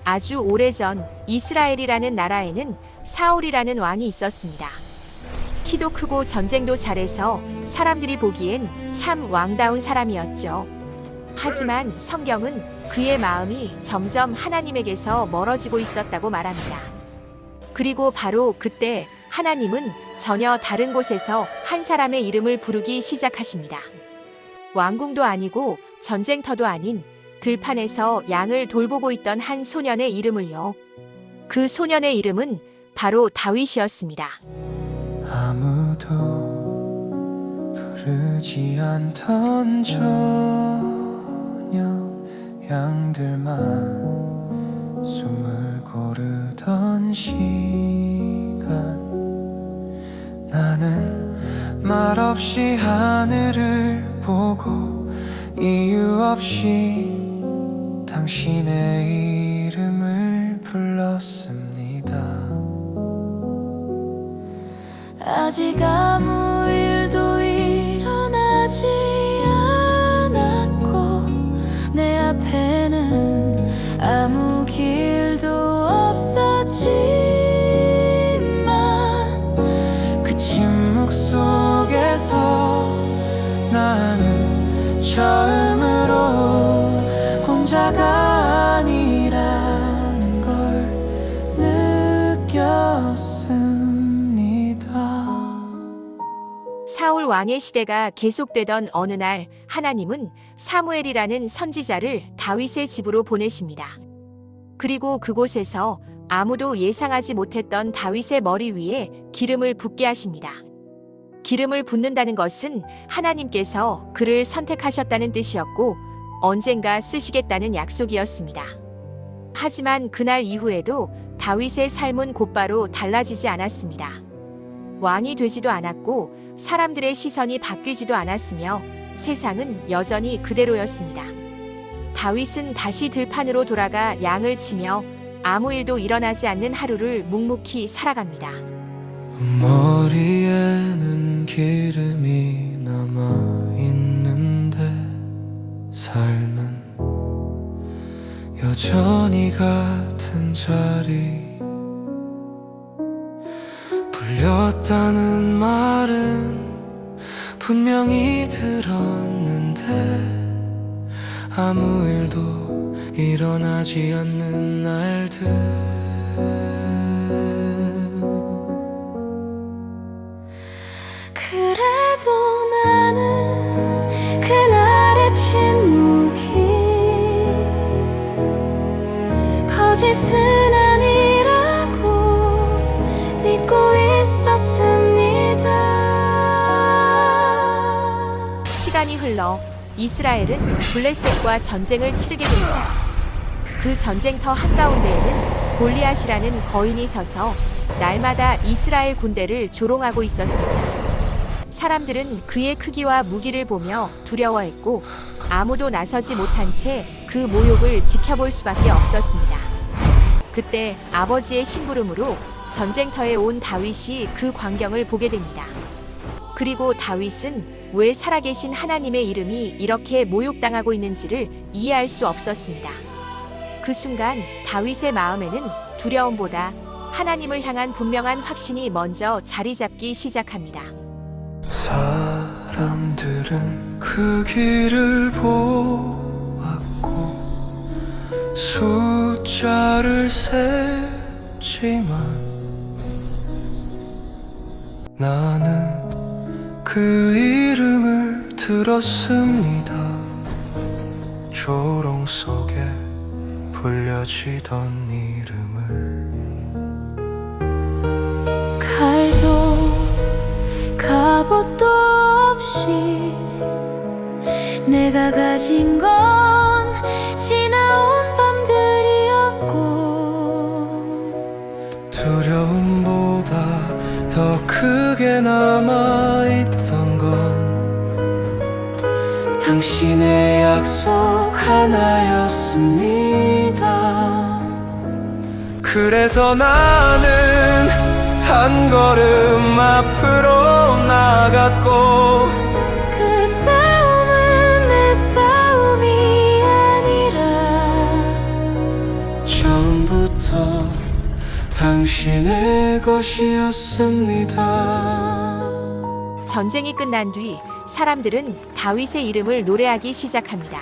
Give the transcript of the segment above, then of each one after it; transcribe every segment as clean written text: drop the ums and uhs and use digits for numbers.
아주 오래전 이스라엘이라는 나라에는 사울이라는 왕이 있었습니다. 키도 크고 전쟁도 잘해서 사람들이 보기엔 참 왕다운 사람이었죠. 하지만 성경은 그의 마음이 점점 하나님에게서 멀어지고 있었다고 말합니다. 그리고 바로 그때 하나님은 전혀 다른 곳에서 한 사람의 이름을 부르기 시작하십니다. 왕궁도 아니고 전쟁터도 아닌 들판에서 양을 돌보고 있던 한 소년의 이름을요. 그 소년의 이름은 바로 다윗이었습니다. 아무도 부르지 않던 저녁 양들만 숨을 고르던 시간 나는 말없이 하늘을 보고 이유 없이 당신의 이름을 불렀습니다. 아직 아무 일도 일어나지 않았고 내 앞에는 아무 길도 없었지만 그 침묵 속에서 나는 처음으로 혼자가 아니라는 걸 느꼈습니다. 사울 왕의 시대가 계속되던 어느 날 하나님은 사무엘이라는 선지자를 다윗의 집으로 보내십니다. 그리고 그곳에서 아무도 예상하지 못했던 다윗의 머리 위에 기름을 붓게 하십니다. 기름을 붓는다는 것은 하나님께서 그를 선택하셨다는 뜻이었고 언젠가 쓰시겠다는 약속이었습니다. 하지만 그날 이후에도 다윗의 삶은 곧바로 달라지지 않았습니다. 왕이 되지도 않았고 사람들의 시선이 바뀌지도 않았으며 세상은 여전히 그대로였습니다. 다윗은 다시 들판으로 돌아가 양을 치며 아무 일도 일어나지 않는 하루를 묵묵히 살아갑니다. 머리에는 기름이 남아있는데 삶은 여전히 같은 자리 불렸다는 말은 분명히 들었는데 아무 일도 일어나지 않는 날들 그래도 나는 그날의 침묵이 거짓은 아니라고 믿고 있었습니다. 시간이 흘러 이스라엘은 블레셋과 전쟁을 치르게 됩니다. 그 전쟁터 한가운데에는 골리앗이라는 거인이 서서 날마다 이스라엘 군대를 조롱하고 있었습니다. 사람들은 그의 크기와 무기를 보며 두려워했고 아무도 나서지 못한 채 그 모욕을 지켜볼 수밖에 없었습니다. 그때 아버지의 심부름으로 전쟁터에 온 다윗이 그 광경을 보게 됩니다. 그리고 다윗은 왜 살아계신 하나님의 이름이 이렇게 모욕당하고 있는지를 이해할 수 없었습니다. 그 순간 다윗의 마음에는 두려움보다 하나님을 향한 분명한 확신이 먼저 자리 잡기 시작합니다. 사람들은 그 길을 보았고 숫자를 셌지만 나는 그 이름을 들었습니다. 조롱 속에 불려지던 이름을 칼도 갑옷도 없이 내가 가진 건 지나온 밤들이었고 두려움보다 더 크게 남아있던 건 당신의 약속 하나였습니다. 그래서 나는 한 걸음 앞으로 나갔고 그 싸움은 내 싸움이 아니라 저 처음부터 당신의 것이었습니다. 전쟁이 끝난 뒤 사람들은 다윗의 이름을 노래하기 시작합니다.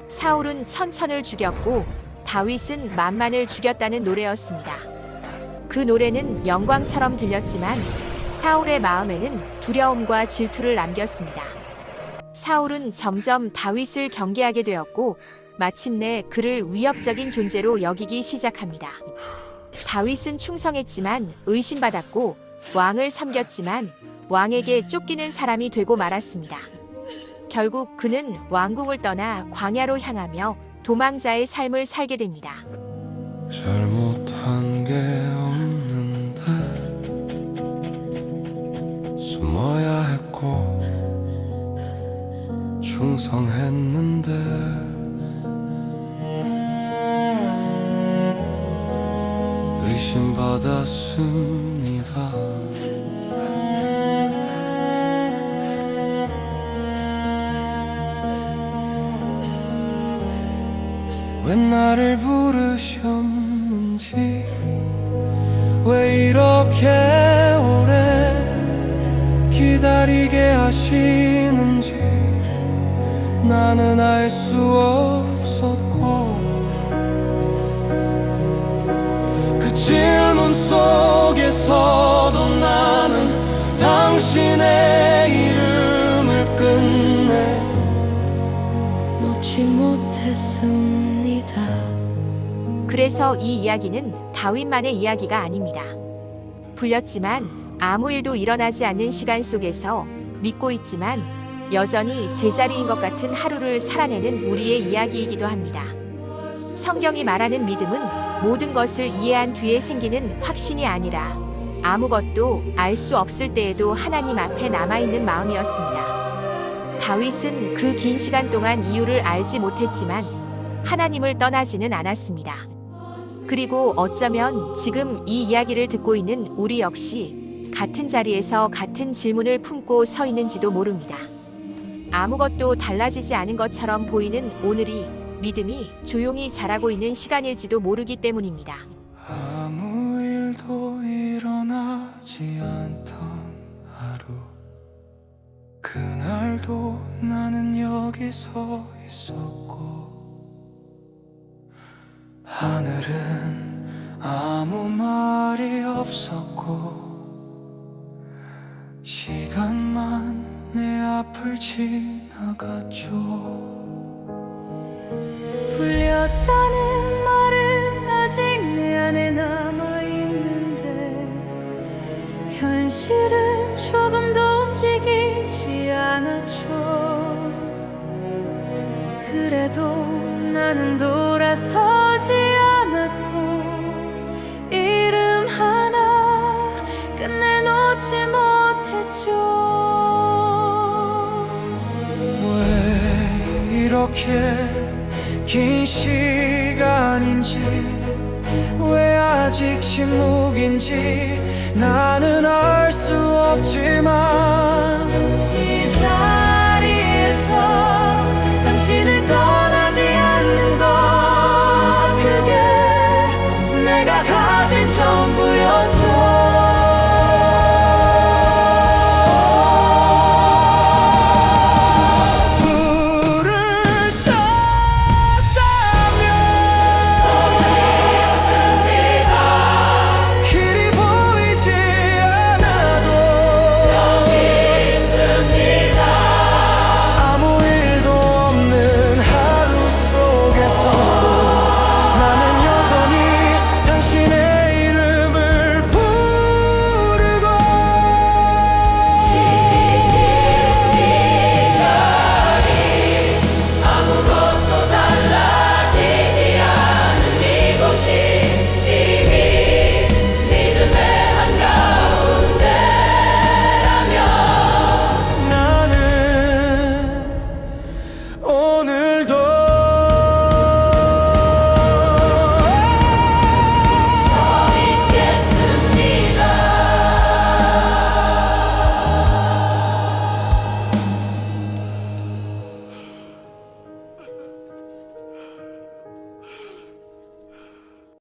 사울은 천천을 죽였고 다윗은 만만을 죽였다는 노래였습니다. 그 노래는 영광처럼 들렸지만 사울의 마음에는 두려움과 질투를 남겼습니다. 사울은 점점 다윗을 경계하게 되었고 마침내 그를 위협적인 존재로 여기기 시작합니다. 다윗은 충성했지만 의심받았고 왕을 섬겼지만 왕에게 쫓기는 사람이 되고 말았습니다. 결국 그는 왕궁을 떠나 광야로 향하며 도망자의 삶을 살게 됩니다. 잘못한 게 없는데 숨어야 했고 충성했는데 의심받았습니다. 왜 나를 부르셨는지 왜 이렇게 오래 기다리게 하시는지 나는 알 수 없었고 그 질문 속에서도 나는 당신의 이름을 끝내 놓지 못했습니다. 그래서 이 이야기는 다윗만의 이야기가 아닙니다. 불렸지만 아무 일도 일어나지 않는 시간 속에서 믿고 있지만 여전히 제자리인 것 같은 하루를 살아내는 우리의 이야기이기도 합니다. 성경이 말하는 믿음은 모든 것을 이해한 뒤에 생기는 확신이 아니라 아무것도 알 수 없을 때에도 하나님 앞에 남아있는 마음이었습니다. 다윗은 그 긴 시간 동안 이유를 알지 못했지만 하나님을 떠나지는 않았습니다. 그리고 어쩌면 지금 이 이야기를 듣고 있는 우리 역시 같은 자리에서 같은 질문을 품고 서 있는지도 모릅니다. 아무것도 달라지지 않은 것처럼 보이는 오늘이 믿음이 조용히 자라고 있는 시간일지도 모르기 때문입니다. 아무 일도 일어나지 않던 하루 그날도 나는 여기 서 있었고 하늘은 아무 말이 없었고 시간만 내 앞을 지나갔죠. 불렸다는 말은 아직 내 안에 남아있는데 현실은 조금도 움직이지 않았죠. 그래도 나는 돌아서지 않았고 이름 하나 끝내놓지 못했죠. 왜 이렇게 긴 시간인지 왜 아직 침묵인지 나는 알 수 없지만 이 자리에서 당신을 떠나지 않는 것 그게 내가 가진 전부